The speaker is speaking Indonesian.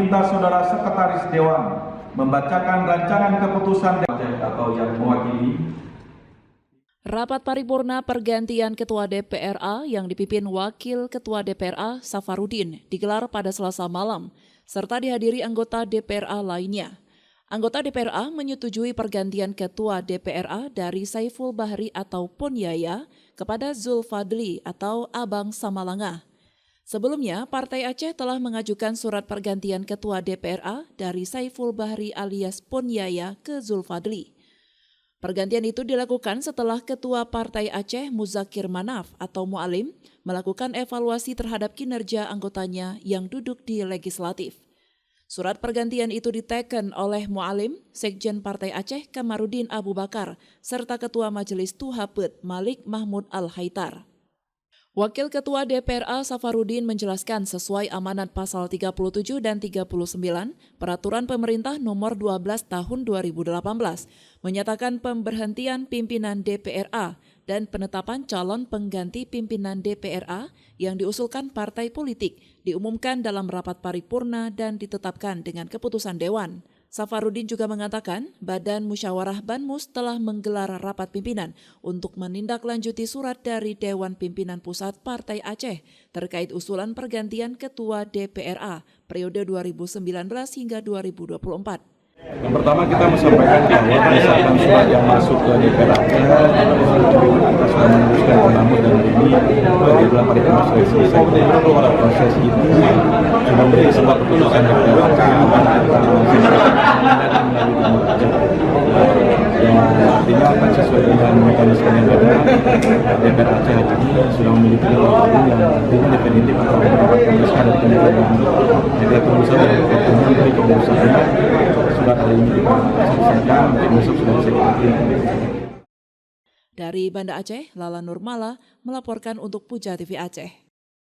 meminta Saudara Sekretaris Dewan membacakan rancangan keputusan atau yang mewakili. Rapat paripurna pergantian Ketua DPRA yang dipimpin Wakil Ketua DPRA Safarudin digelar pada Selasa malam, serta dihadiri anggota DPRA lainnya. Anggota DPRA menyetujui pergantian Ketua DPRA dari Saiful Bahri atau Ponyaya kepada Zulfadli atau Abang Samalanga. Sebelumnya, Partai Aceh telah mengajukan surat pergantian Ketua DPRA dari Saiful Bahri alias Ponyaya ke Zulfadli. Pergantian itu dilakukan setelah Ketua Partai Aceh Muzakir Manaf atau Mu'alim melakukan evaluasi terhadap kinerja anggotanya yang duduk di legislatif. Surat pergantian itu diteken oleh Mu'alim, Sekjen Partai Aceh Kamarudin Abu Bakar, serta Ketua Majelis Tuhapet Malik Mahmud Al-Haitar. Wakil Ketua DPRA Safarudin menjelaskan sesuai amanat pasal 37 dan 39 Peraturan Pemerintah Nomor 12 Tahun 2018 menyatakan pemberhentian pimpinan DPRA dan penetapan calon pengganti pimpinan DPRA yang diusulkan partai politik diumumkan dalam rapat paripurna dan ditetapkan dengan keputusan Dewan. Safarudin juga mengatakan Badan Musyawarah Banmus telah menggelar rapat pimpinan untuk menindaklanjuti surat dari Dewan Pimpinan Pusat Partai Aceh terkait usulan pergantian Ketua DPRA periode 2019 hingga 2024. Yang pertama kita menyampaikan bahwa misalkan surat yang masuk ke DPR Aceh kita sudah menuliskan ke Mahmud dan ini dari bulan paripurna sudah selesai. Proses itu sudah menjadi sebuah keputusan DPR Aceh yang artinya akan sesuai dengan mekanisme yang ada. DPR Aceh ini sudah memiliki keputusan yang artinya definitif atau mendapatkan naskah dari kementerian. Jadi tunggu saja pertemuan dari keputusan surat hari ini kita selesaikan, besok sudah bisa kita kirim. Dari Banda Aceh, Lala Nurmala melaporkan untuk Puja TV Aceh.